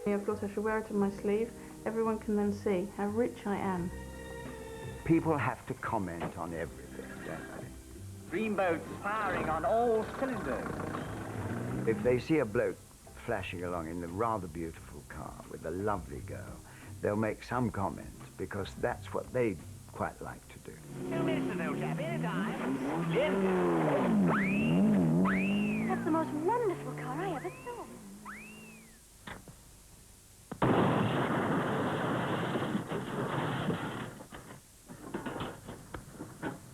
I thought I should wear it on my sleeve. Everyone can then see how rich I am. People have to comment on everything, don't they? Dreamboats firing on all cylinders. If they see a bloke flashing along in a rather beautiful car with a lovely girl, they'll make some comment because that's what they quite like to do. 2 minutes, old chap, anytime. That's the most wonderful car I ever saw.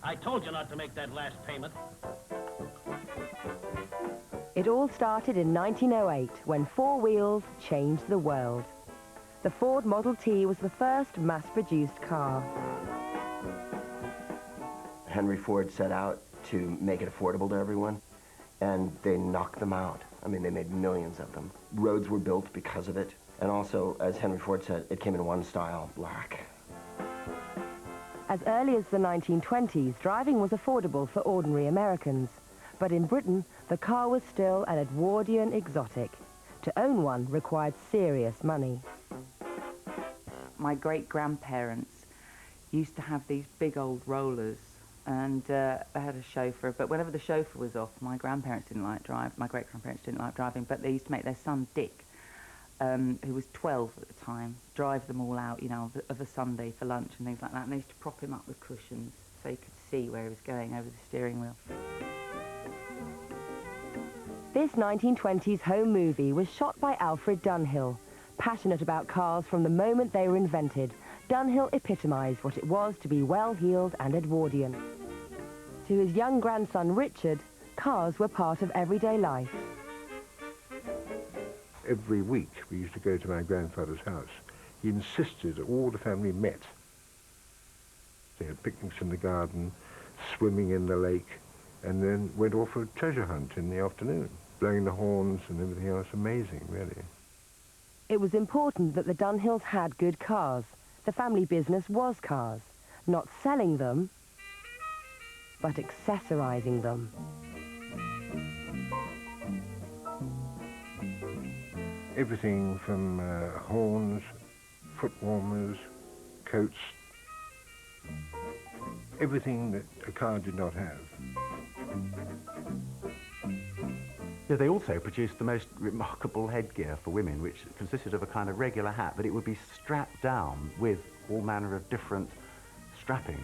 I told you not to make that last payment. It all started in 1908 when four wheels changed the world. The Ford Model T was the first mass-produced car. Henry Ford set out to make it affordable to everyone, and they knocked them out. I mean, they made millions of them. Roads were built because of it, and also, as Henry Ford said, it came in one style, black. As early as the 1920s, driving was affordable for ordinary Americans. But in Britain, the car was still an Edwardian exotic. To own one required serious money. My great-grandparents used to have these big old rollers, and they had a chauffeur, but whenever the chauffeur was off, my great-grandparents didn't like driving, but they used to make their son Dick, who was 12 at the time, drive them all out, you know, of a Sunday for lunch and things like that, and they used to prop him up with cushions so he could see where he was going over the steering wheel. This 1920s home movie was shot by Alfred Dunhill. Passionate about cars from the moment they were invented, Dunhill epitomised what it was to be well-heeled and Edwardian. To his young grandson Richard, cars were part of everyday life. Every week we used to go to my grandfather's house. He insisted that all the family met. They had picnics in the garden, swimming in the lake, and then went off for a treasure hunt in the afternoon, blowing the horns and everything else. Amazing, really. It was important that the Dunhills had good cars. The family business was cars, not selling them, but accessorizing them. Everything from horns, foot warmers, coats, everything that a car did not have. Yeah, they also produced the most remarkable headgear for women, which consisted of a kind of regular hat, but it would be strapped down with all manner of different strappings.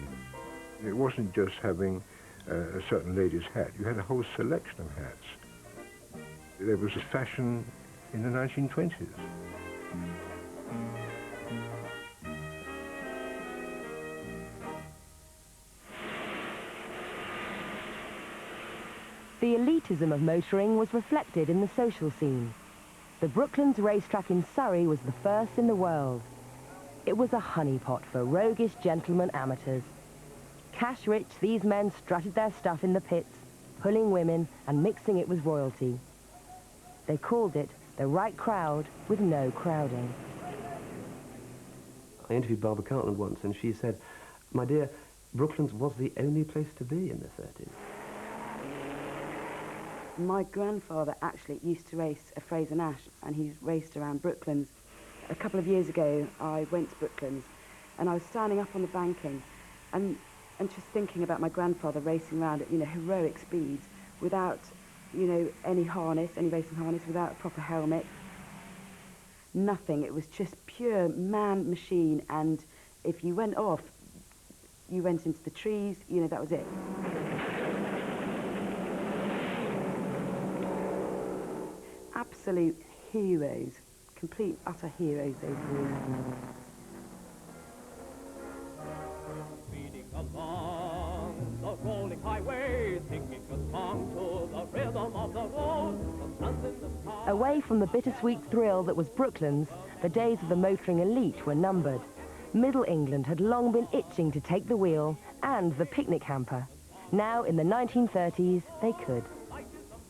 It wasn't just having a certain lady's hat. You had a whole selection of hats. There was a fashion in the 1920s. The elitism of motoring was reflected in the social scene. The Brooklands racetrack in Surrey was the first in the world. It was a honeypot for roguish gentlemen amateurs. Cash-rich, these men strutted their stuff in the pits, pulling women and mixing it with royalty. They called it the right crowd with no crowding. I interviewed Barbara Cartland once, and she said, "My dear, Brooklands was the only place to be in the 30s. My grandfather actually used to race a Fraser Nash, and he's raced around Brooklands. A couple of years ago, I went to Brooklands, and I was standing up on the banking, and just thinking about my grandfather racing around at, you know, heroic speeds, without, you know, any harness, any racing harness, without a proper helmet. Nothing. It was just pure man-machine, and if you went off, you went into the trees, you know, that was it. Absolute heroes, complete, utter heroes, those were. Speeding along the rolling highway, singing a song to the rhythm of the road. The sun's in the sky. Away from the bittersweet thrill that was Brooklands, the days of the motoring elite were numbered. Middle England had long been itching to take the wheel and the picnic hamper. Now, in the 1930s, they could.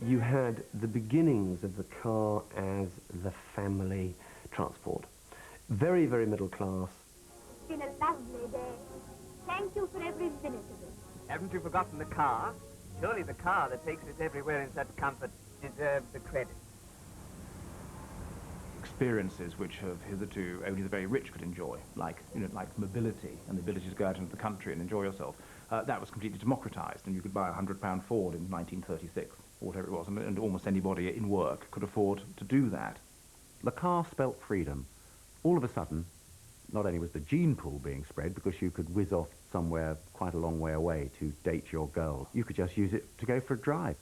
You had the beginnings of the car as the family transport. Very, very middle class. It's been a lovely day. Thank you for every minute of it. Haven't you forgotten the car? Surely the car that takes us everywhere in such comfort deserves the credit. experiences which have hitherto only the very rich could enjoy, like, you know, like mobility and the ability to go out into the country and enjoy yourself. That was completely democratized, and you could buy a £100 Ford in 1936, or whatever it was, and almost anybody in work could afford to do that. The car spelt freedom. All of a sudden, not only was the gene pool being spread because you could whiz off somewhere quite a long way away to date your girl, you could just use it to go for a drive.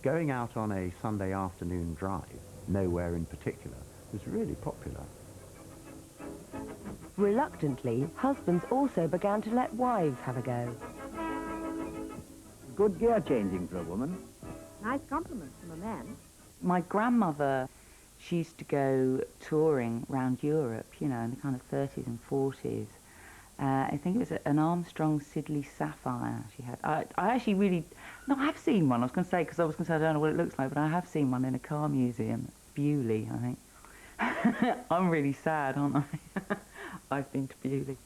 Going out on a Sunday afternoon drive, nowhere in particular, was really popular. Reluctantly, husbands also began to let wives have a go. Good gear changing for a woman. Nice compliment from a man. My grandmother, she used to go touring around Europe, you know, in the kind of 30s and 40s. I think it was an Armstrong Siddeley Sapphire she had. I actually really... No, I have seen one. I was going to say, because I was going to say I don't know what it looks like, but I have seen one in a car museum. Bewley, I think. I'm really sad, aren't I? I've been to Bewley.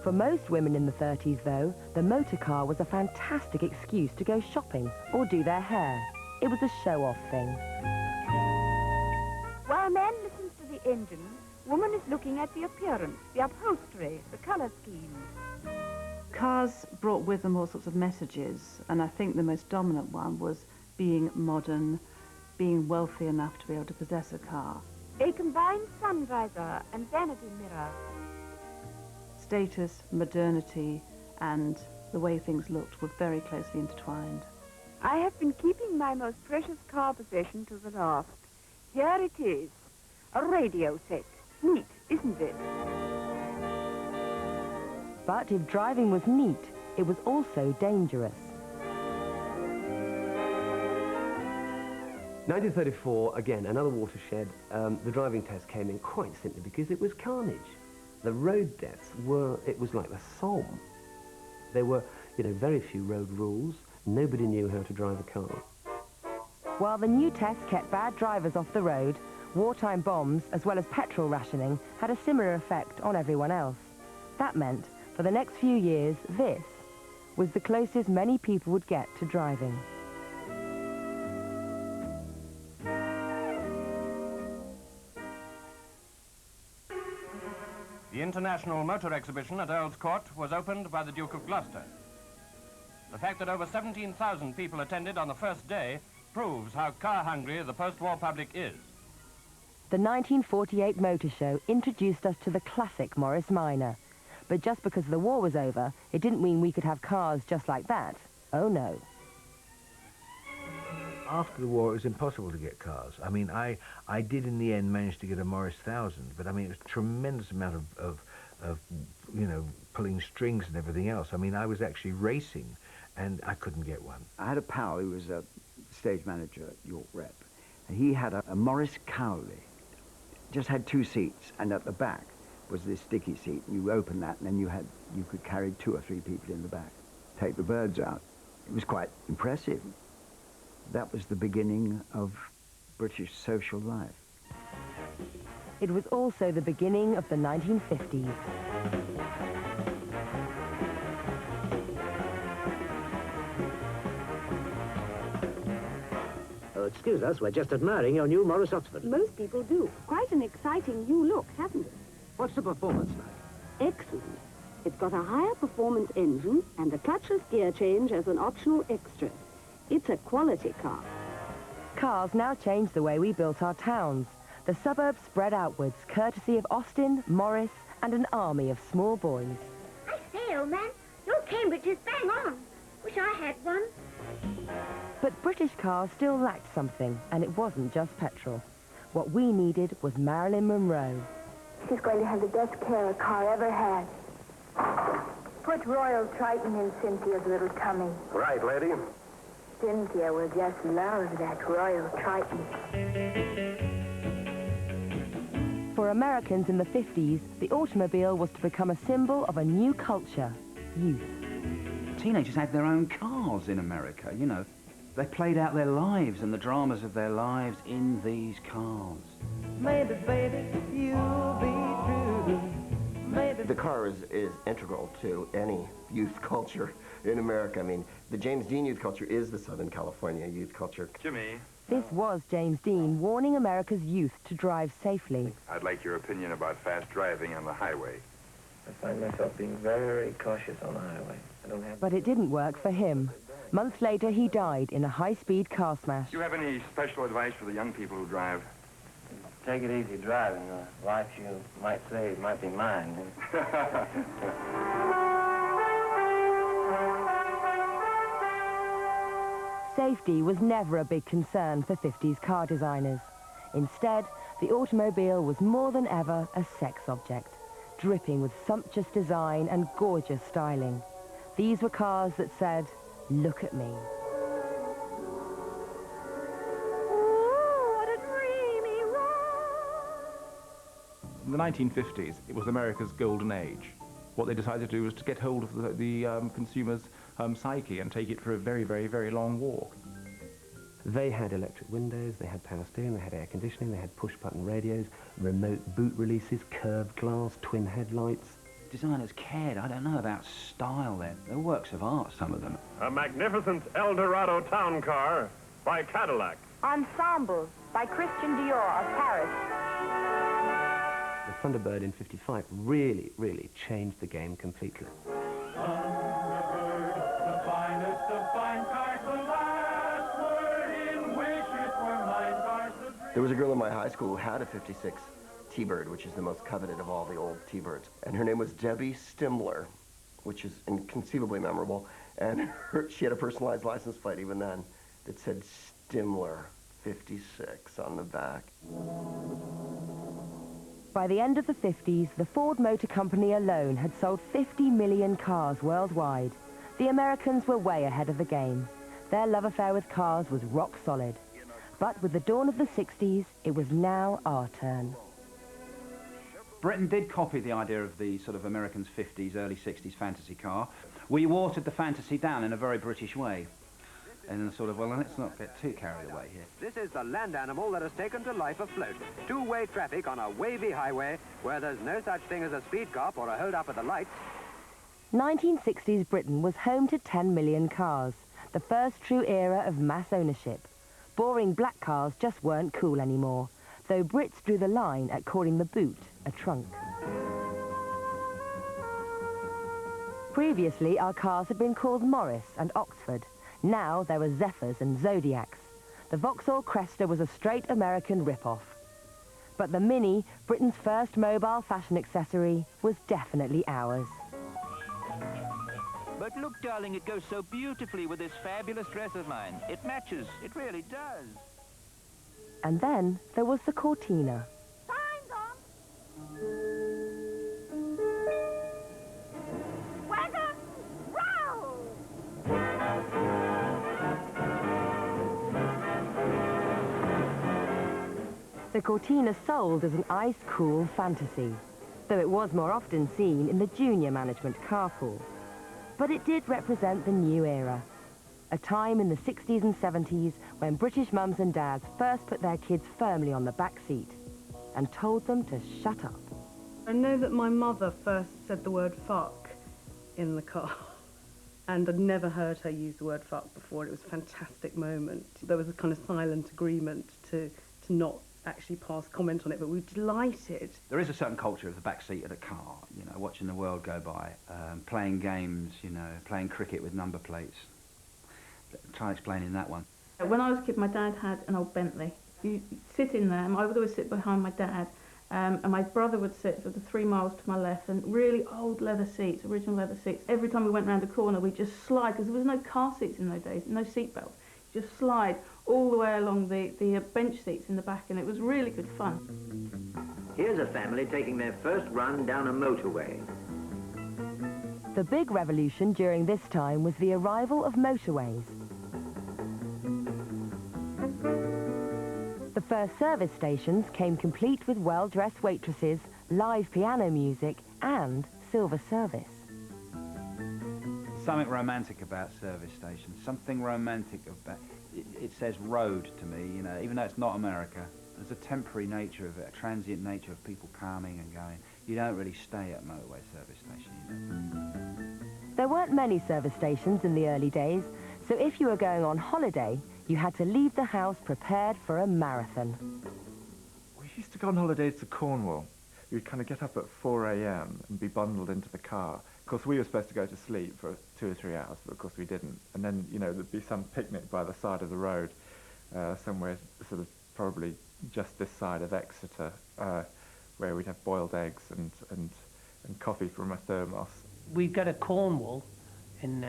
For most women in the 30s, though, the motor car was a fantastic excuse to go shopping or do their hair. It was a show-off thing. While man listens to the engine, woman is looking at the appearance, the upholstery, the colour scheme. Cars brought with them all sorts of messages, and I think the most dominant one was being modern, being wealthy enough to be able to possess a car. A combined sun visor and vanity mirror. Status, modernity, and the way things looked were very closely intertwined. I have been keeping my most precious car possession to the last. Here it is, a radio set. Neat, isn't it? But if driving was neat, it was also dangerous. 1934, again, another watershed. The driving test came in quite simply because it was carnage. The road deaths were, it was like the Somme. There were, you know, very few road rules. Nobody knew how to drive a car. While the new test kept bad drivers off the road, wartime bombs, as well as petrol rationing, had a similar effect on everyone else. That meant, for the next few years, this was the closest many people would get to driving. The International Motor Exhibition at Earl's Court was opened by the Duke of Gloucester. The fact that over 17,000 people attended on the first day proves how car-hungry the post-war public is. The 1948 Motor Show introduced us to the classic Morris Minor. But just because the war was over, it didn't mean we could have cars just like that. Oh no. After the war, it was impossible to get cars. I mean, I did in the end manage to get a Morris 1000, but I mean, it was a tremendous amount of you know, pulling strings and everything else. I mean, I was actually racing, and I couldn't get one. I had a pal who was a stage manager at York Rep, and he had a Morris Cowley. Just had 2 seats, and at the back was this sticky seat. You open that, and then you could carry 2 or 3 people in the back. Take the birds out. It was quite impressive. That was the beginning of British social life. It was also the beginning of the 1950s. Oh, excuse us, we're just admiring your new Morris Oxford. Most people do. Quite an exciting new look, hasn't it? What's the performance like? Excellent. It's got a higher performance engine and a clutchless gear change as an optional extra. It's a quality car. Cars now change the way we built our towns. The suburbs spread outwards, courtesy of Austin, Morris, and an army of small boys. I say, old man, your Cambridge is bang on. Wish I had one. But British cars still lacked something, and it wasn't just petrol. What we needed was Marilyn Monroe. She's going to have the best care a car ever had. Put Royal Triton in Cynthia's little tummy. Right, lady. Cynthia will just love that Royal Triton. For Americans in the 50s, the automobile was to become a symbol of a new culture, youth. Teenagers had their own cars in America, you know. They played out their lives and the dramas of their lives in these cars. Maybe, baby, you'll be true. Maybe. The car is integral to any youth culture in America. I mean, the James Dean youth culture is the Southern California youth culture. Jimmy, This was James Dean warning America's youth to drive safely. I'd like your opinion about fast driving on the highway. I find myself being very cautious on the highway. I don't have... But it didn't work for him. Months later, he died in a high-speed car smash. Do you have any special advice for the young people who drive? Take it easy driving. The life you might save might be mine. Safety was never a big concern for 50s car designers. Instead, the automobile was more than ever a sex object, dripping with sumptuous design and gorgeous styling. These were cars that said, "Look at me." In the 1950s, it was America's golden age. What they decided to do was to get hold of the consumer's psyche and take it for a very, very, very long walk. They had electric windows, they had power steering, they had air conditioning, they had push-button radios, remote boot releases, curved glass, twin headlights. Designers cared, I don't know, about style then. They're works of art, some of them. A magnificent Eldorado town car by Cadillac. Ensemble by Christian Dior of Paris. The Thunderbird in '55 really, really changed the game completely. There was a girl in my high school who had a '56 T-Bird, which is the most coveted of all the old T-Birds. And her name was Debbie Stimler, which is inconceivably memorable. And she had a personalized license plate even then that said Stimler 56 on the back. By the end of the 50s, the Ford Motor Company alone had sold 50 million cars worldwide. The Americans were way ahead of the game. Their love affair with cars was rock solid. But with the dawn of the 60s, it was now our turn. Britain did copy the idea of the sort of Americans' 50s, early 60s fantasy car. We watered the fantasy down in a very British way. And sort of, well, let's not get too carried away here. This is the land animal that has taken to life afloat. Two-way traffic on a wavy highway where there's no such thing as a speed cop or a hold-up at the lights. 1960s Britain was home to 10 million cars, the first true era of mass ownership. Boring black cars just weren't cool anymore, though Brits drew the line at calling the boot a trunk. Previously, our cars had been called Morris and Oxford. Now there were Zephyrs and Zodiacs. The Vauxhall Cresta was a straight American rip-off. But the Mini, Britain's first mobile fashion accessory, was definitely ours. But look, darling, it goes so beautifully with this fabulous dress of mine. It matches. It really does. And then there was the Cortina. The Cortina sold as an ice-cool fantasy, though it was more often seen in the junior management carpool. But it did represent the new era, a time in the 60s and 70s when British mums and dads first put their kids firmly on the back seat and told them to shut up. I know that my mother first said the word fuck in the car, and I'd never heard her use the word fuck before. It was a fantastic moment. There was a kind of silent agreement to not actually pass comment on it, but we were delighted. There is a certain culture of the back seat of a car, you know, watching the world go by, playing games, you know, playing cricket with number plates. Try explaining that one. When I was a kid, my dad had an old Bentley. You sit in there, and I would always sit behind my dad, and my brother would sit sort of 3 miles to my left, and really old leather seats, original leather seats. Every time we went round the corner, we'd just slide, because there was no car seats in those days, no seat belts. Just slide all the way along the bench seats in the back, and it was really good fun. Here's a family taking their first run down a motorway. The big revolution during this time was the arrival of motorways. The first service stations came complete with well-dressed waitresses, live piano music, and silver service. Something romantic about service stations, something romantic about it says road to me, you know, even though it's not America. There's a temporary nature of it, a transient nature of people coming and going. You don't really stay at motorway service station, you know. There weren't many service stations in the early days, so if you were going on holiday, You had to leave the house prepared for a marathon. We used to go on holidays to Cornwall. We'd kind of get up at 4 a.m. and be bundled into the car. Of course, we were supposed to go to sleep for 2 or 3 hours, but of course we didn't. And then, you know, there'd be some picnic by the side of the road, somewhere sort of probably just this side of Exeter, where we'd have boiled eggs and coffee from a thermos. We'd go to Cornwall in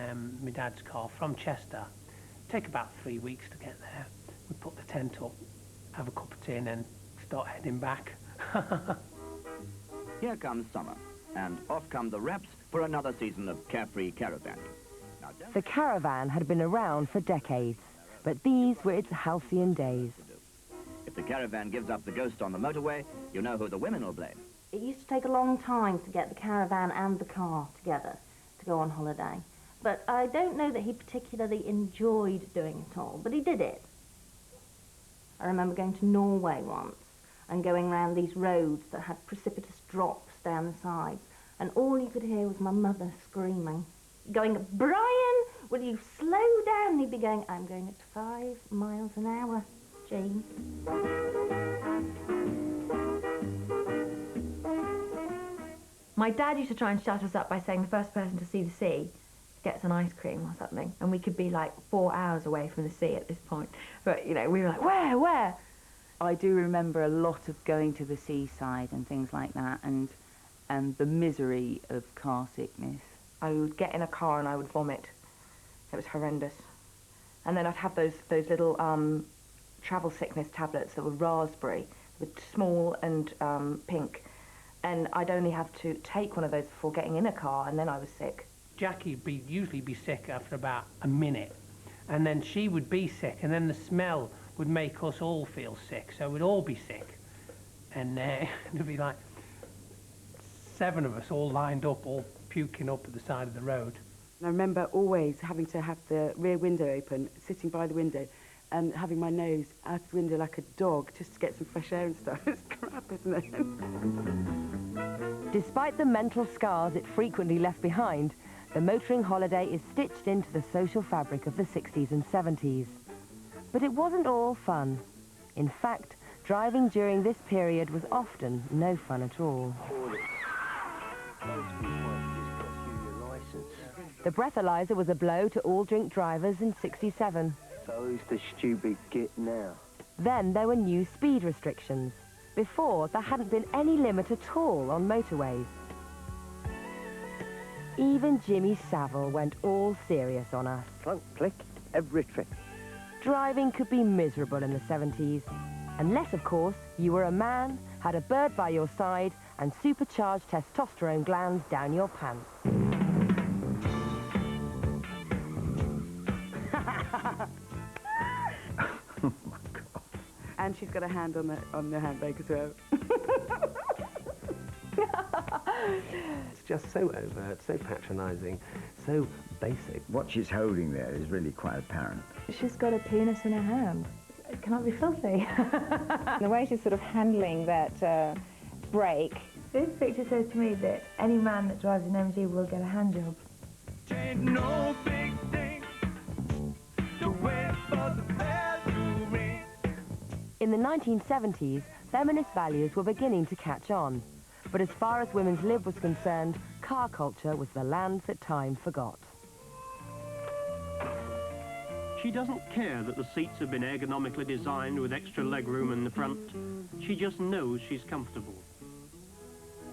my dad's car from Chester. Take about 3 weeks to get there. We'd put the tent up, have a cup of tea and then start heading back. Here comes summer, and off come the reps for another season of carefree caravanning. The caravan had been around for decades, but these were its halcyon days. If the caravan gives up the ghost on the motorway, you know who the women will blame. It used to take a long time to get the caravan and the car together to go on holiday. But I don't know that he particularly enjoyed doing it all, but he did it. I remember going to Norway once and going round these roads that had precipitous drops down the sides, and all you could hear was my mother screaming, going, "Brian, will you slow down?" And he'd be going, "I'm going at 5 miles an hour, Jane." My dad used to try and shut us up by saying the first person to see the sea gets an ice cream or something, and we could be like 4 hours away from the sea at this point. But, you know, we were like, where? I do remember a lot of going to the seaside and things like that, and the misery of car sickness. I would get in a car and I would vomit. It was horrendous. And then I'd have those little travel sickness tablets that were raspberry, with small and pink. And I'd only have to take one of those before getting in a car, and then I was sick. Jackie would usually be sick after about a minute, and then she would be sick, and then the smell would make us all feel sick, so we'd all be sick. And there'd be like 7 of us all lined up, all puking up at the side of the road. And I remember always having to have the rear window open, sitting by the window, and having my nose out the window like a dog just to get some fresh air and stuff. It's crap, isn't it? Despite the mental scars it frequently left behind, the motoring holiday is stitched into the social fabric of the 60s and 70s. But it wasn't all fun. In fact, driving during this period was often no fun at all. The breathalyzer was a blow to all drink drivers in '67. So who's the stupid git now? Then there were new speed restrictions. Before, there hadn't been any limit at all on motorways. Even Jimmy Savile went all serious on us. Clunk, click, every trick. Driving could be miserable in the 70s. Unless, of course, you were a man, had a bird by your side, and supercharged testosterone glands down your pants. And she's got a hand on the handbrake as well. It's just so overt, so patronising, so basic. What she's holding there is really quite apparent. She's got a penis in her hand. It cannot be filthy. The way she's sort of handling that brake. This picture says to me that any man that drives an MG will get a hand job. Ain't no big thing to wait for the bell to ring. In the 1970s, feminist values were beginning to catch on. But as far as women's lib was concerned, car culture was the land that time forgot. She doesn't care that the seats have been ergonomically designed with extra legroom in the front. She just knows she's comfortable.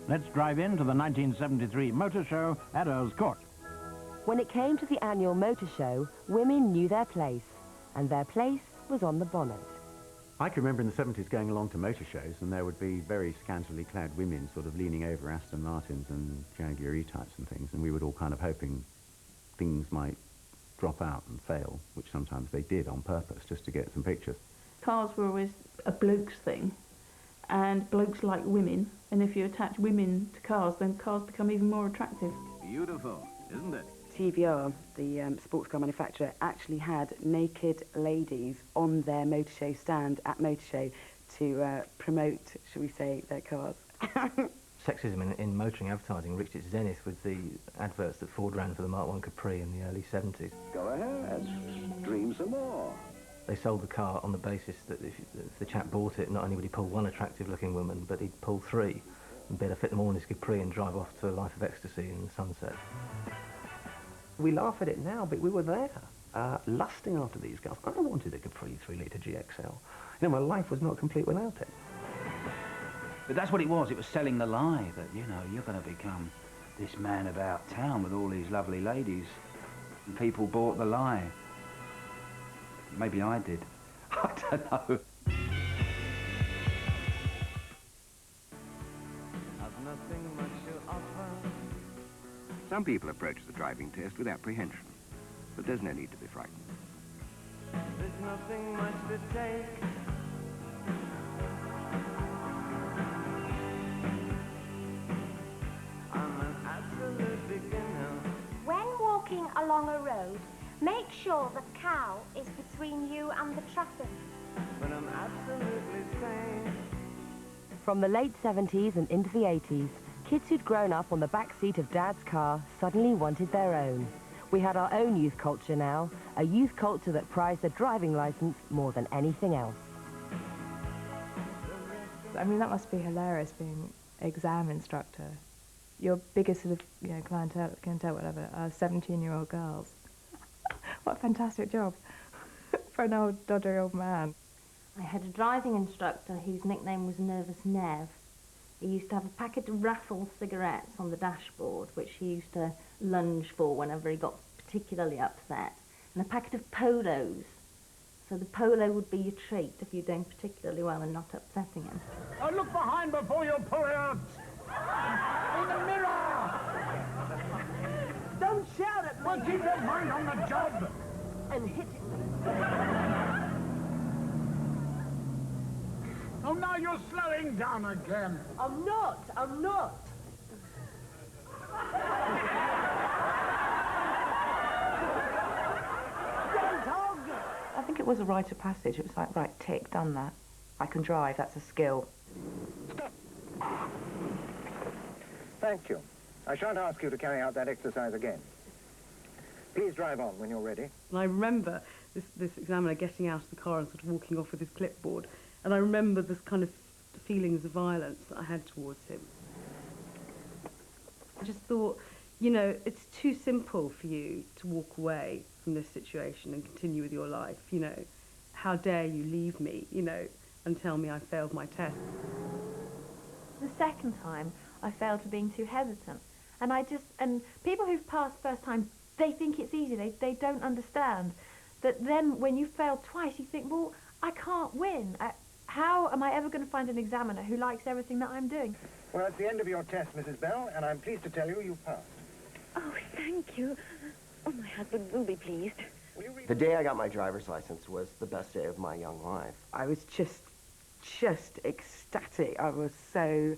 Let's drive into the 1973 Motor Show at Earl's Court. When it came to the annual motor show, women knew their place, and their place was on the bonnet. I can remember in the 70s going along to motor shows, and there would be very scantily clad women sort of leaning over Aston Martins and Jaguar E-types and things, and we would all kind of hoping things might drop out and fail, which sometimes they did on purpose, just to get some pictures. Cars were always a bloke's thing, and blokes like women, and if you attach women to cars, then cars become even more attractive. Beautiful, isn't it? TVR, the sports car manufacturer, actually had naked ladies on their motor show stand at motor show to promote, shall we say, their cars. Sexism in motoring advertising reached its zenith with the adverts that Ford ran for the Mark I Capri in the early 70s. Go ahead, dream some more. They sold the car on the basis that if the chap bought it, not only would he pull one attractive-looking woman, but he'd pull three and be able to fit them all in his Capri and drive off to a life of ecstasy in the sunset. We laugh at it now, but we were there, lusting after these girls. I wanted a Capri 3-litre GXL. You know, my life was not complete without it. But that's what it was selling the lie that, you know, you're going to become this man about town with all these lovely ladies. And people bought the lie. Maybe I did. I don't know. Some people approach the driving test with apprehension, but there's no need to be frightened. There's nothing much to take. I'm an absolute beginner. When walking along a road, make sure the cow is between you and the traffic. But I'm absolutely sane. From the late 70s and into the 80s, kids who'd grown up on the back seat of Dad's car suddenly wanted their own. We had our own youth culture now, a youth culture that prized a driving licence more than anything else. I mean, that must be hilarious being exam instructor. Your biggest sort of, you know, clientele, whatever, are 17-year-old girls. What a fantastic job for an old, doddery old man. I had a driving instructor whose nickname was Nervous Nev. He used to have a packet of Raffles cigarettes on the dashboard, which he used to lunge for whenever he got particularly upset, and a packet of Polos. So the Polo would be your treat if you're doing particularly well and not upsetting him. Oh, look behind before you pull out! In the mirror! Don't shout at me! Well, keep your mind on the job! And hit it. Oh, now you're slowing down again. I'm not. I think it was a rite of passage. It was like, right, tick, done that. I can drive, that's a skill. Thank you. I shan't ask you to carry out that exercise again. Please drive on when you're ready. And I remember this examiner getting out of the car and sort of walking off with his clipboard. And I remember this kind of feelings of violence that I had towards him. I just thought, you know, it's too simple for you to walk away from this situation and continue with your life, you know. How dare you leave me, you know, and tell me I failed my test. The second time, I failed for being too hesitant. And people who've passed first time, they think it's easy, they don't understand. That then when you fail twice, you think, well, I can't win. How am I ever going to find an examiner who likes everything that I'm doing? Well, it's the end of your test, Mrs. Bell, and I'm pleased to tell you you've passed. Oh, thank you. Oh, my husband will be pleased. The day I got my driver's license was the best day of my young life. I was just ecstatic. I was so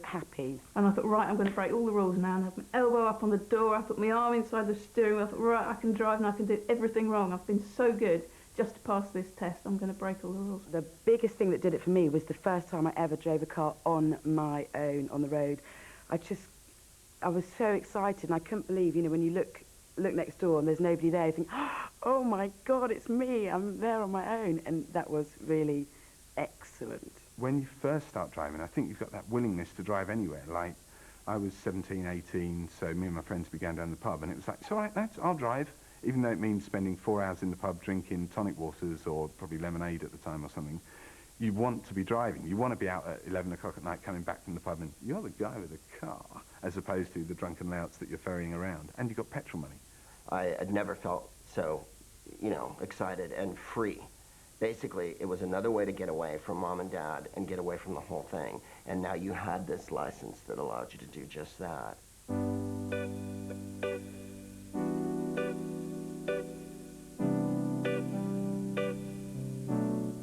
happy. And I thought, right, I'm going to break all the rules now and have my elbow up on the door. I put my arm inside the steering wheel. I thought, right, I can drive and I can do everything wrong. I've been so good just to pass this test. I'm going to break all the rules. The biggest thing that did it for me was the first time I ever drove a car on my own on the road. I was so excited and I couldn't believe, you know, when you look next door and there's nobody there, you think, oh my God, it's me. I'm there on my own. And that was really excellent. When you first start driving, I think you've got that willingness to drive anywhere. Like, I was 17, 18, so me and my friends began down the pub, and it was like, it's all right, lads, I'll drive, even though it means spending 4 hours in the pub drinking tonic waters or probably lemonade at the time or something. You want to be driving. You want to be out at 11 o'clock at night coming back from the pub, and you're the guy with the car, as opposed to the drunken louts that you're ferrying around, and you've got petrol money. I had never felt so, you know, excited and free. Basically, it was another way to get away from mom and dad and get away from the whole thing. And now you had this license that allowed you to do just that.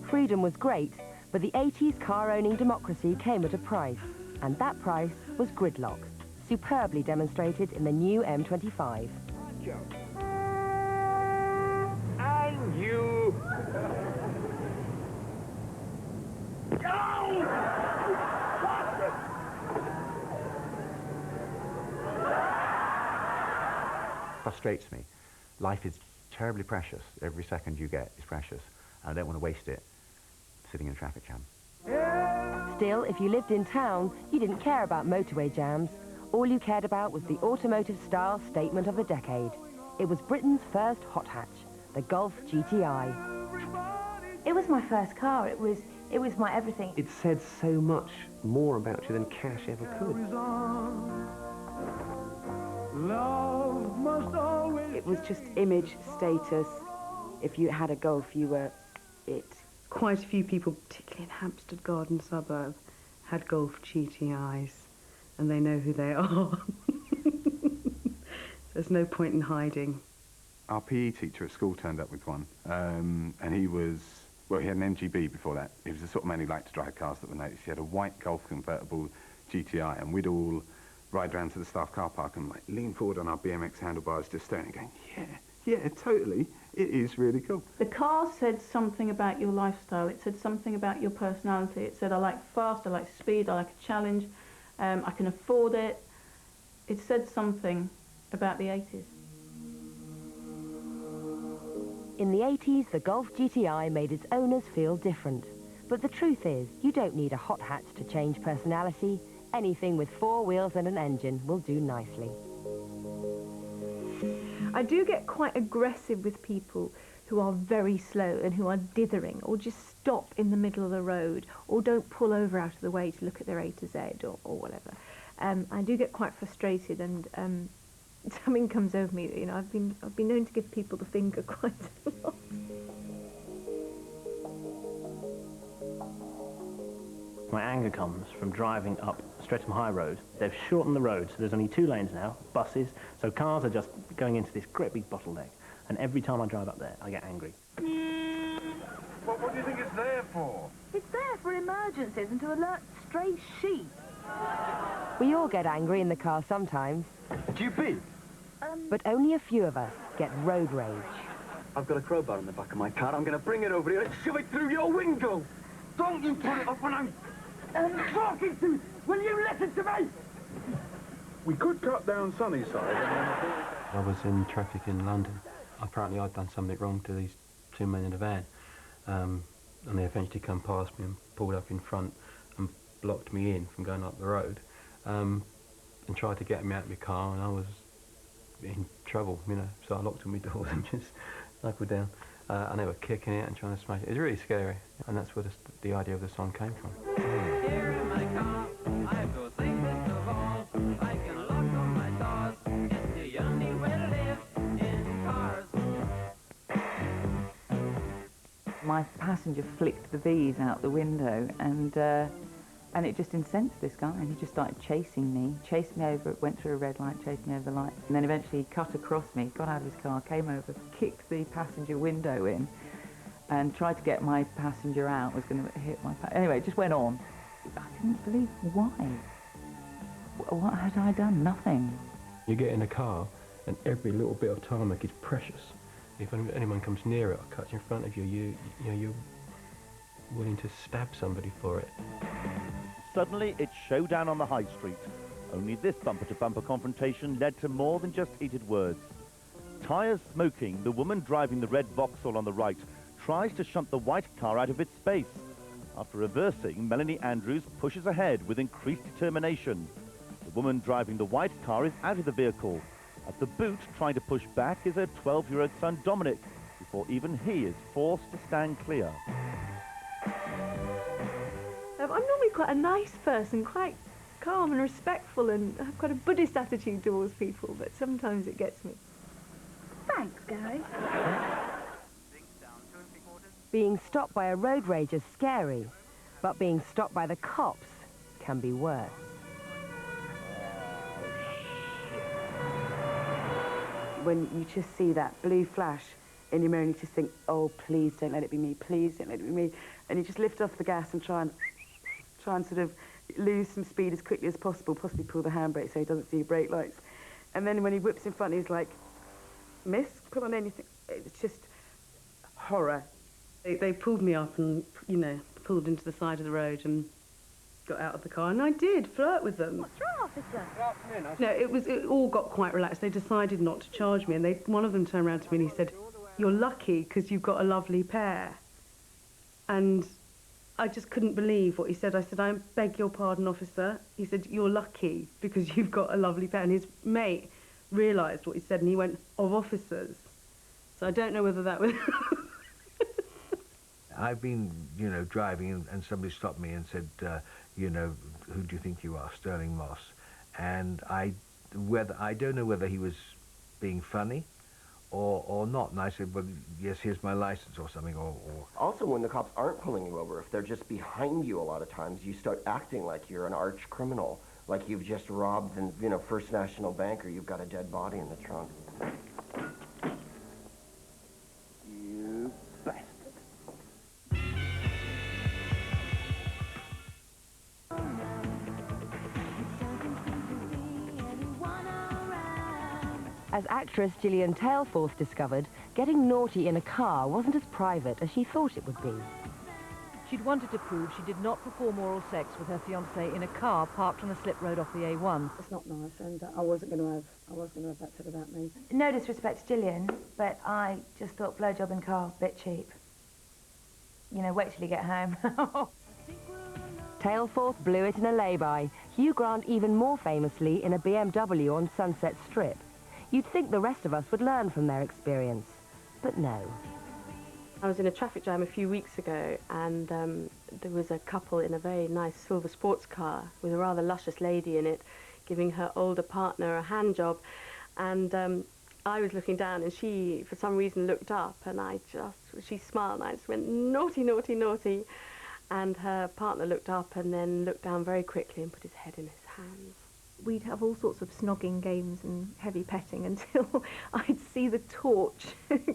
Freedom was great, but the 80s car-owning democracy came at a price. And that price was gridlock, superbly demonstrated in the new M25. And you... Frustrates me. Life is terribly precious. Every second you get is precious. And I don't want to waste it sitting in a traffic jam. Still, if you lived in town, you didn't care about motorway jams. All you cared about was the automotive style statement of the decade. It was Britain's first hot hatch, the Golf GTI. It was my first car. It was my everything. It said so much more about you than cash ever could. It was just image, status. If you had a Golf, you were it. Quite a few people, particularly in Hampstead Garden suburb, had Golf GTIs, and they know who they are. There's no point in hiding. Our PE teacher at school turned up with one, and he was, well, he had an MGB before that. He was the sort of man who liked to drive cars that were noticed. He had a white Golf convertible GTI, and we'd all ride round to the staff car park and like lean forward on our BMX handlebars, just staring and going, yeah, totally. It is really cool. The car said something about your lifestyle. It said something about your personality. It said, I like fast, I like speed, I like a challenge, I can afford it. It said something about the 80s. In the 80s, the Golf GTI made its owners feel different. But the truth is, you don't need a hot hatch to change personality. Anything with 4 wheels and an engine will do nicely. I do get quite aggressive with people who are very slow and who are dithering or just stop in the middle of the road or don't pull over out of the way to look at their A to Z or whatever. I do get quite frustrated, and something comes over me. You know, I've been known to give people the finger quite a lot. My anger comes from driving up Streatham High Road. They've shortened the road, so there's only 2 lanes now, buses, so cars are just going into this great big bottleneck. And every time I drive up there, I get angry. Well, what do you think it's there for? It's there for emergencies and to alert stray sheep. We all get angry in the car sometimes. Do you beep? But only a few of us get road rage. I've got a crowbar in the back of my car. I'm going to bring it over here and shove it through your window. Don't you put it up when I'm talking to you. Will you listen to me? We could cut down Sunnyside. I was in traffic in London. Apparently I'd done something wrong to these 2 men in a van. And they eventually come past me and pulled up in front and blocked me in from going up the road. And tried to get me out of my car, and I was in trouble, you know. So I locked all my doors and just knuckled down. And they were kicking it and trying to smash it. It was really scary, and that's where the idea of the song came from. Here in my car, I go safest of all. I can lock all my doors. It's the only way to live in cars. My passenger flicked the V's out the window, and it just incensed this guy, and he just started chasing me over, went through a red light, chased me over the light, and then eventually cut across me, got out of his car, came over, kicked the passenger window in, and tried to get my passenger out, was going to hit my anyway, it just went on. I couldn't believe why. What had I done? Nothing. You get in a car, and every little bit of tarmac is precious. If anyone comes near it or cuts in front of you, you're willing to stab somebody for it. Suddenly, it's showdown on the high street. Only this bumper-to-bumper confrontation led to more than just heated words. Tyres smoking, the woman driving the red Vauxhall on the right tries to shunt the white car out of its space. After reversing, Melanie Andrews pushes ahead with increased determination. The woman driving the white car is out of the vehicle. At the boot, trying to push back, is her 12-year-old son Dominic, before even he is forced to stand clear. I'm normally quite a nice person, quite calm and respectful, and have quite a Buddhist attitude towards people, but sometimes it gets me. Thanks, Gary. Being stopped by a road rage is scary, but being stopped by the cops can be worse. When you just see that blue flash in your mirror and you just think, oh, please don't let it be me, please don't let it be me, and you just lift off the gas and try and sort of lose some speed as quickly as possible, possibly pull the handbrake so he doesn't see your brake lights. And then when he whips in front, he's like, miss, pull on anything. It's just horror. They pulled me up and, you know, pulled into the side of the road and got out of the car, and I did flirt with them. What's wrong, officer? No, it all got quite relaxed. They decided not to charge me, and one of them turned around to me and he said, you're lucky because you've got a lovely pair. And I just couldn't believe what he said. I said, I beg your pardon, officer. He said, you're lucky because you've got a lovely pair. And his mate realised what he said and he went, of officers. So I don't know whether that was... I've been, you know, driving and somebody stopped me and said, you know, who do you think you are, Stirling Moss? And I don't know whether he was being funny or not. And I said, well, yes, here's my license or something. Or Also, when the cops aren't pulling you over, if they're just behind you a lot of times, you start acting like you're an arch criminal, like you've just robbed the, you know, First National Bank or you've got a dead body in the trunk. You bastard. As actress Gillian Tailforth discovered, getting naughty in a car wasn't as private as she thought it would be. She'd wanted to prove she did not perform oral sex with her fiancé in a car parked on a slip road off the A1. It's not nice, and I wasn't going to have that said about me. No disrespect to Gillian, but I just thought blowjob in car, bit cheap. You know, wait till you get home. Tailforth blew it in a lay-by, Hugh Grant even more famously in a BMW on Sunset Strip. You'd think the rest of us would learn from their experience, but no. I was in a traffic jam a few weeks ago and there was a couple in a very nice silver sports car with a rather luscious lady in it giving her older partner a hand job, and I was looking down and she for some reason looked up and she smiled and I just went naughty, naughty, naughty, and her partner looked up and then looked down very quickly and put his head in his hands. We'd have all sorts of snogging games and heavy petting until I'd see the torch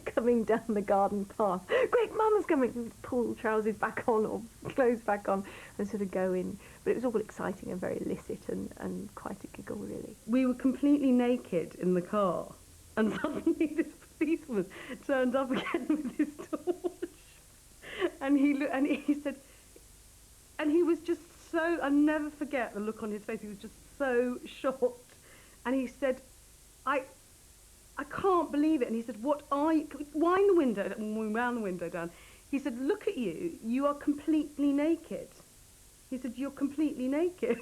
coming down the garden path. Quick, Mama's coming! Pull trousers back on or clothes back on and sort of go in. But it was all exciting and very illicit and quite a giggle, really. We were completely naked in the car and suddenly this policeman turned up again with his torch. And he said, and he was just so, I'll never forget the look on his face, he was just so shocked. And he said, I can't believe it. And he said, what are you, wind the window, and we wound the window down. He said, look at you, you are completely naked. He said, you're completely naked.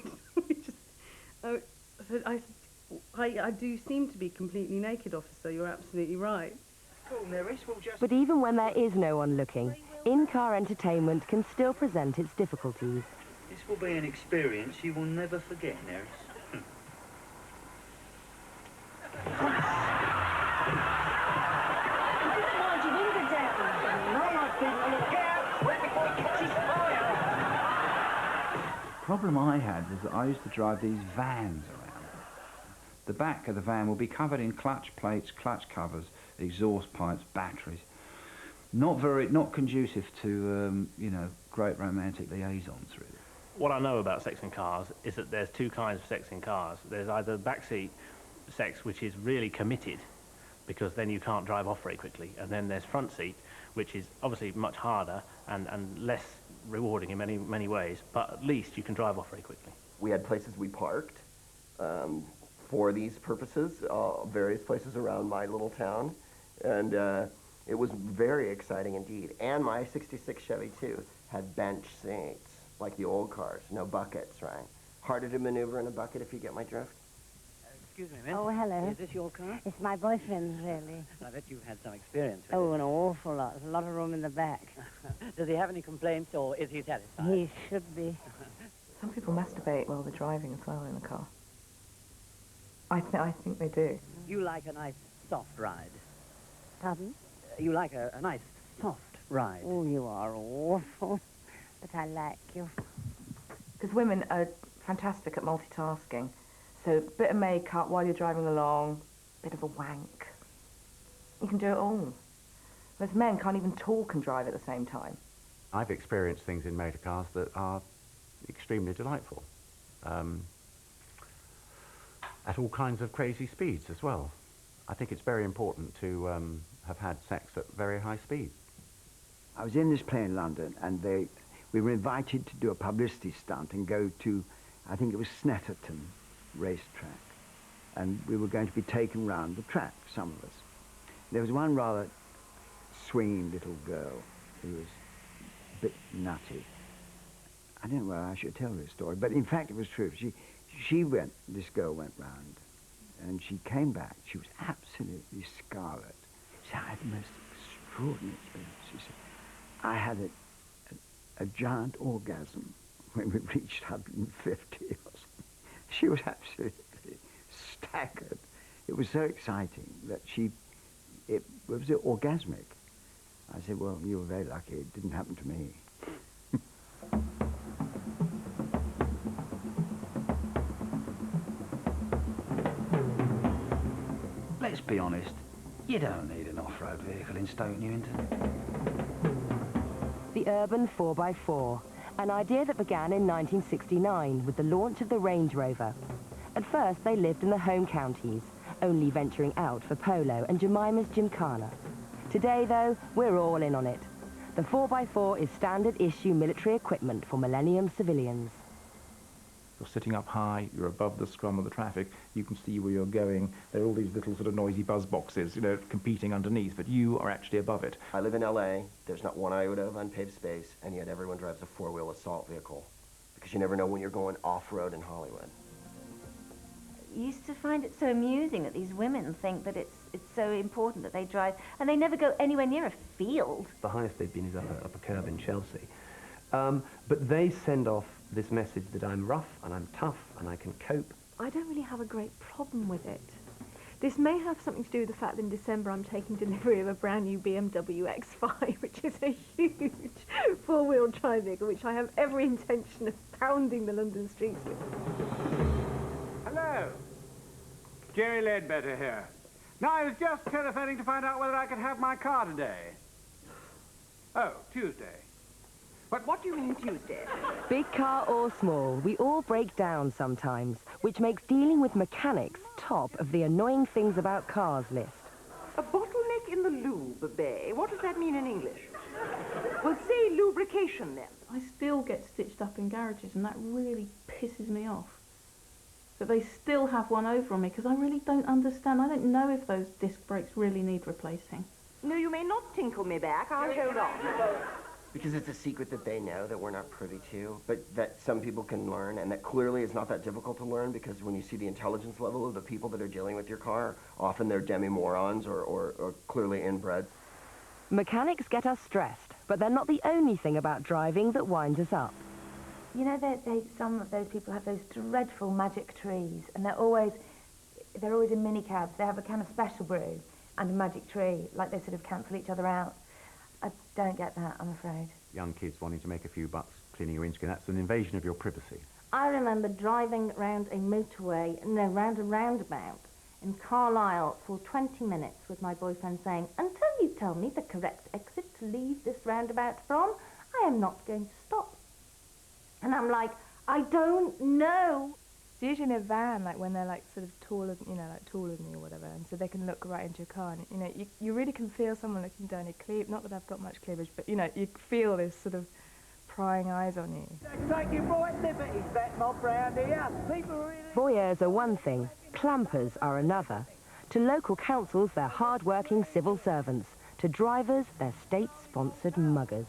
I do seem to be completely naked, officer, you're absolutely right. But even when there is no one looking, in-car entertainment can still present its difficulties. This will be an experience you will never forget, Neris. The problem I had was that I used to drive these vans around. The back of the van will be covered in clutch plates, clutch covers, exhaust pipes, batteries. Not conducive to, you know, great romantic liaisons, really. What I know about sex in cars is that there's two kinds of sex in cars. There's either backseat sex, which is really committed, because then you can't drive off very quickly, and then there's front seat, which is obviously much harder and less rewarding in many ways, but at least you can drive off very quickly. We had places we parked for these purposes, various places around my little town, and it was very exciting indeed. And my 66 Chevy, too, had bench seats, like the old cars, no buckets, right? Harder to maneuver in a bucket, if you get my drift. Excuse me, miss. Oh, hello. Is this your car? It's my boyfriend's, really. I bet you've had some experience with Oh, an awful lot. There's a lot of room in the back. it. Does he have any complaints, or is he satisfied? He should be. Some people masturbate while they're driving as well in the car. I think they do. You like a nice soft ride? Pardon? You like a nice soft ride? Oh, you are awful. But I like you. Because women are fantastic at multitasking. So a bit of makeup while you're driving along, bit of a wank. You can do it all. Whereas men can't even talk and drive at the same time. I've experienced things in motor cars that are extremely delightful. At all kinds of crazy speeds as well. I think it's very important to have had sex at very high speed. I was in this play in London, and we were invited to do a publicity stunt and go to, I think it was Snetterton racetrack. And we were going to be taken round the track, some of us. There was one rather swinging little girl who was a bit nutty. I don't know whether I should tell this story, but in fact it was true. This girl went round, and she came back. She was absolutely scarlet. She said, I had the most extraordinary experience. She said, I had a giant orgasm when we reached 150 or something. She was absolutely staggered. It was so exciting that it was orgasmic. I said, well, you were very lucky. It didn't happen to me. Let's be honest, you don't need an off-road vehicle in Stoke Newington. The urban 4x4, an idea that began in 1969 with the launch of the Range Rover. At first they lived in the home counties, only venturing out for polo and Jemima's Gymkhana. Today, though, we're all in on it. The 4x4 is standard issue military equipment for Millennium civilians. You're sitting up high, you're above the scrum of the traffic, you can see where you're going. There are all these little sort of noisy buzz boxes, you know, competing underneath, but you are actually above it. I live in LA, there's not one iota of unpaved space, and yet everyone drives a four-wheel assault vehicle. Because you never know when you're going off-road in Hollywood. Used to find it so amusing that these women think that it's so important that they drive, and they never go anywhere near a field. The highest they've been is up a curb in Chelsea. But they send off this message that I'm rough and I'm tough and I can cope. I don't really have a great problem with it. This may have something to do with the fact that in December I'm taking delivery of a brand new BMW X5, which is a huge four-wheel drive vehicle, which I have every intention of pounding the London streets with. Hello. Jerry Ledbetter here. Now, I was just telephoning to find out whether I could have my car today. Oh, Tuesday. But what do you mean Tuesday? Big car or small, we all break down sometimes, which makes dealing with mechanics top of the annoying things about cars list. A bottleneck in the lube bay. What does that mean in English? Well, say lubrication then. I still get stitched up in garages, and that really pisses me off. That they still have one over on me, because I really don't understand. I don't know if those disc brakes really need replacing. No, you may not tinkle me back. I'll hold on. Because it's a secret that they know that we're not privy to, but that some people can learn, and that clearly is not that difficult to learn, because when you see the intelligence level of the people that are dealing with your car, often they're demi-morons or clearly inbred. Mechanics get us stressed, but they're not the only thing about driving that winds us up. You know, some of those people have those dreadful magic trees, and they're always in minicabs. They have a kind of special brew and a magic tree, like they sort of cancel each other out. I don't get that, I'm afraid. Young kids wanting to make a few bucks cleaning your windscreen, that's an invasion of your privacy. I remember driving round a round a roundabout in Carlisle for 20 minutes with my boyfriend saying, until you tell me the correct exit to leave this roundabout from, I am not going to stop. And I'm like, I don't know. It's usually in a van, like when they're like sort of taller, taller than you or whatever, and so they can look right into your car, and you really can feel someone looking down your cleavage. Not that I've got much cleavage, but you feel this sort of prying eyes on you. Taking right liberties, that mob round here. People really... Voyeurs are one thing, clampers are another. To local councils, they're hard-working civil servants. To drivers, they're state-sponsored muggers.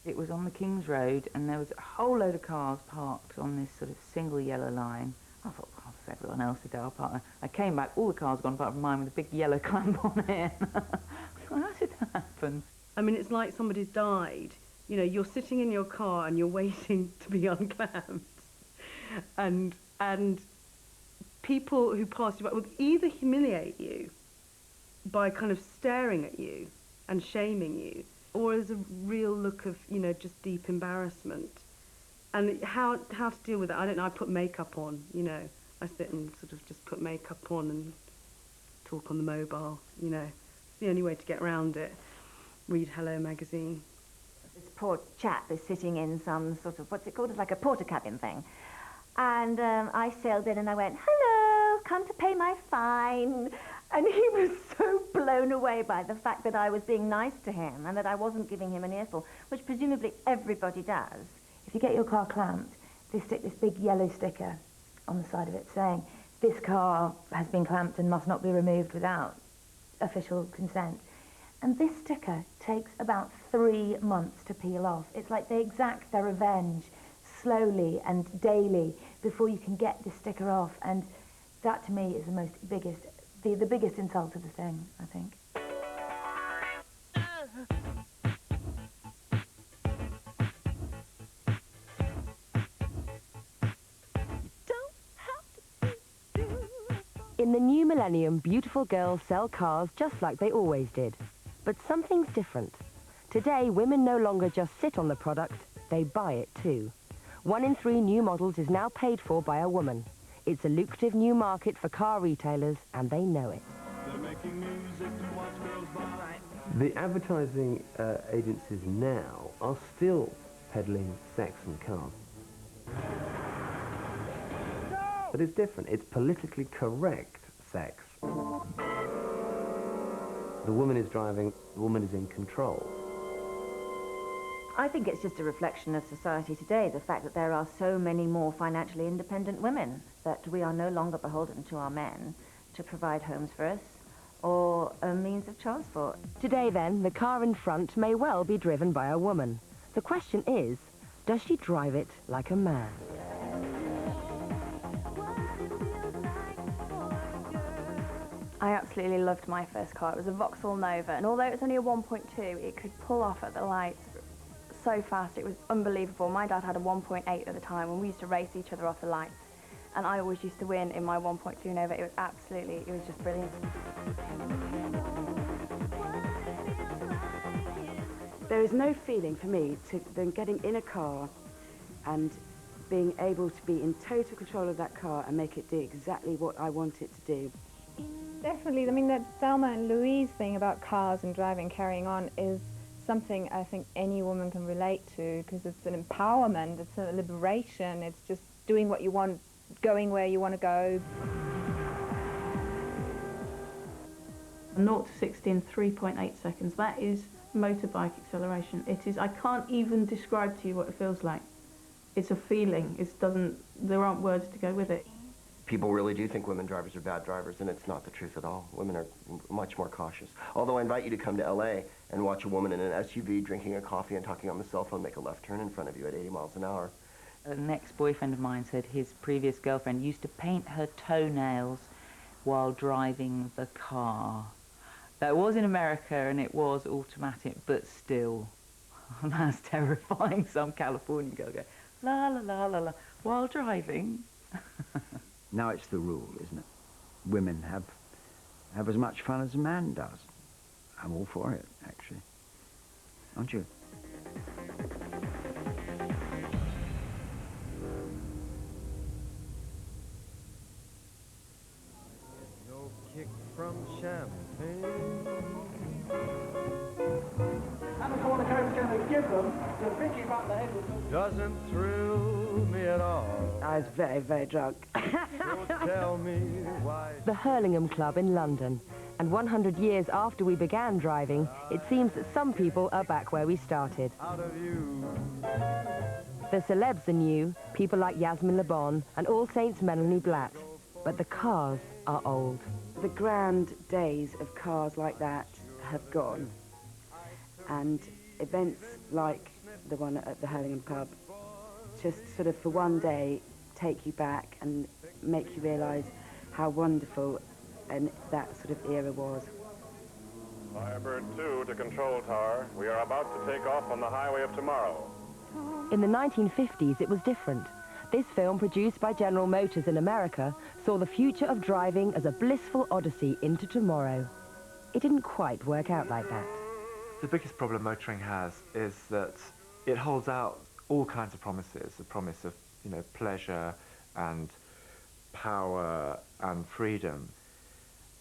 It was on the King's Road, and there was a whole load of cars parked on this sort of single yellow line. I thought, well, if everyone else did, I'll park there. I came back, all the cars gone apart from mine with a big yellow clamp on it. How did that happen? I mean, it's like somebody's died. You know, you're sitting in your car and you're waiting to be unclamped. And people who pass you by will either humiliate you by kind of staring at you and shaming you, or as a real look of, just deep embarrassment. And how to deal with it, I don't know. I put makeup on, I sit and sort of just put makeup on and talk on the mobile, It's the only way to get around it. Read Hello magazine. This poor chap is sitting in some sort of, what's it called? It's like a porter cabin thing. And I sailed in and I went, hello, come to pay my fine. And he was so blown away by the fact that I was being nice to him and that I wasn't giving him an earful, which presumably everybody does. If you get your car clamped, they stick this big yellow sticker on the side of it saying, this car has been clamped and must not be removed without official consent. And this sticker takes about 3 months to peel off. It's like they exact their revenge slowly and daily before you can get this sticker off. And that to me is the biggest insult to the thing, I think. In the new millennium, beautiful girls sell cars just like they always did. But something's different. Today, women no longer just sit on the product, they buy it too. 1 in 3 new models is now paid for by a woman. It's a lucrative new market for car retailers, and they know it. The advertising agencies now are still peddling sex and cars. But it's different. It's politically correct sex. The woman is driving, the woman is in control. I think it's just a reflection of society today, the fact that there are so many more financially independent women, that we are no longer beholden to our men to provide homes for us or a means of transport. Today then, the car in front may well be driven by a woman. The question is, does she drive it like a man? I absolutely loved my first car. It was a Vauxhall Nova, and although it was only a 1.2, it could pull off at the lights so fast. It was unbelievable. My dad had a 1.8 at the time, and we used to race each other off the lights. And I always used to win in my 1.2 Nova. It was just brilliant. There is no feeling for me than getting in a car and being able to be in total control of that car and make it do exactly what I want it to do. Definitely. I mean, that Thelma and Louise thing about cars and driving, carrying on, is something I think any woman can relate to, because it's an empowerment, it's a liberation, it's just doing what you want, going where you want to go. 0 to 60 in 3.8 seconds. That is motorbike acceleration. It is. I can't even describe to you what it feels like. It's a feeling. There aren't words to go with it. People really do think women drivers are bad drivers, and it's not the truth at all. Women are much more cautious. Although I invite you to come to LA and watch a woman in an SUV drinking a coffee and talking on the cell phone make a left turn in front of you at 80 miles an hour. An ex-boyfriend of mine said his previous girlfriend used to paint her toenails while driving the car. That was in America and it was automatic, but still, that's terrifying. Some Californian girl go, la la la la la, while driving. Now it's the rule, isn't it? Women have as much fun as a man does. I'm all for it, actually. Aren't you? No kick from champagne. How much more the coach's going to give them to Vicki Butler-Henderson Doesn't thrill me at all. I was very, very drunk. So tell me why. The Hurlingham Club in London. And 100 years after we began driving, it seems that some people are back where we started. Out of you. The celebs are new, people like Yasmin Le Bon and All Saints Melanie Blatt. But the cars are old. The grand days of cars like that have gone. And events like the one at the Hurlingham Club just sort of for one day take you back and make you realise how wonderful and that sort of era was. Firebird 2 to Control Tower. We are about to take off on the highway of tomorrow. In the 1950s, it was different. This film, produced by General Motors in America, saw the future of driving as a blissful odyssey into tomorrow. It didn't quite work out like that. The biggest problem motoring has is that it holds out all kinds of promises, the promise of, you know, pleasure and power and freedom,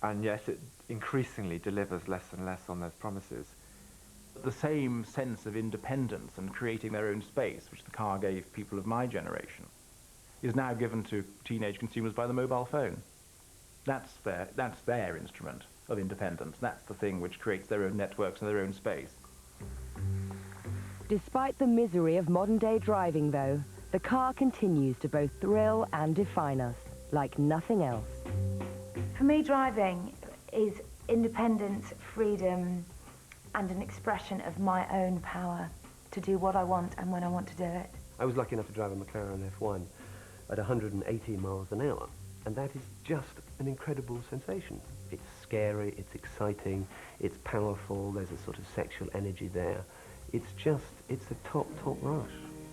and yet it increasingly delivers less and less on those promises. The same sense of independence and creating their own space, which the car gave people of my generation, is now given to teenage consumers by the mobile phone. That's their instrument of independence. That's the thing which creates their own networks and their own space. Despite the misery of modern-day driving, though, the car continues to both thrill and define us like nothing else. For me, driving is independence, freedom, and an expression of my own power to do what I want and when I want to do it. I was lucky enough to drive a McLaren F1 at 180 miles an hour, and that is just an incredible sensation. It's scary, it's exciting, it's powerful, there's a sort of sexual energy there. It's a top rush.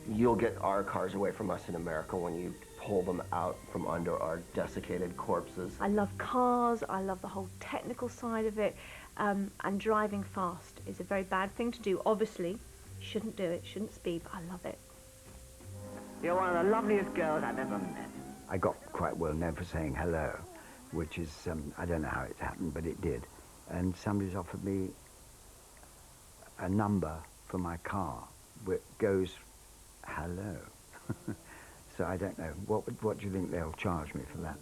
You'll get our cars away from us in America when you pull them out from under our desiccated corpses. I love cars, I love the whole technical side of it, and driving fast is a very bad thing to do. Obviously, shouldn't do it, shouldn't speed, but I love it. You're one of the loveliest girls I've ever met. I got quite well known for saying hello, which is, I don't know how it happened, but it did. And somebody's offered me a number for my car which goes hello. So I don't know. What do you think they'll charge me for that?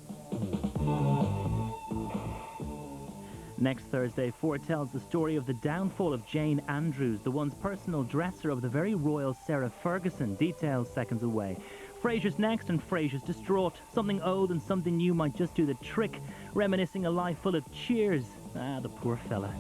Next Thursday, Ford tells the story of the downfall of Jane Andrews, the once personal dresser of the very royal Sarah Ferguson. Details seconds away. Frasier's next, and Frasier's distraught. Something old and something new might just do the trick. Reminiscing a life full of cheers. Ah, the poor fella.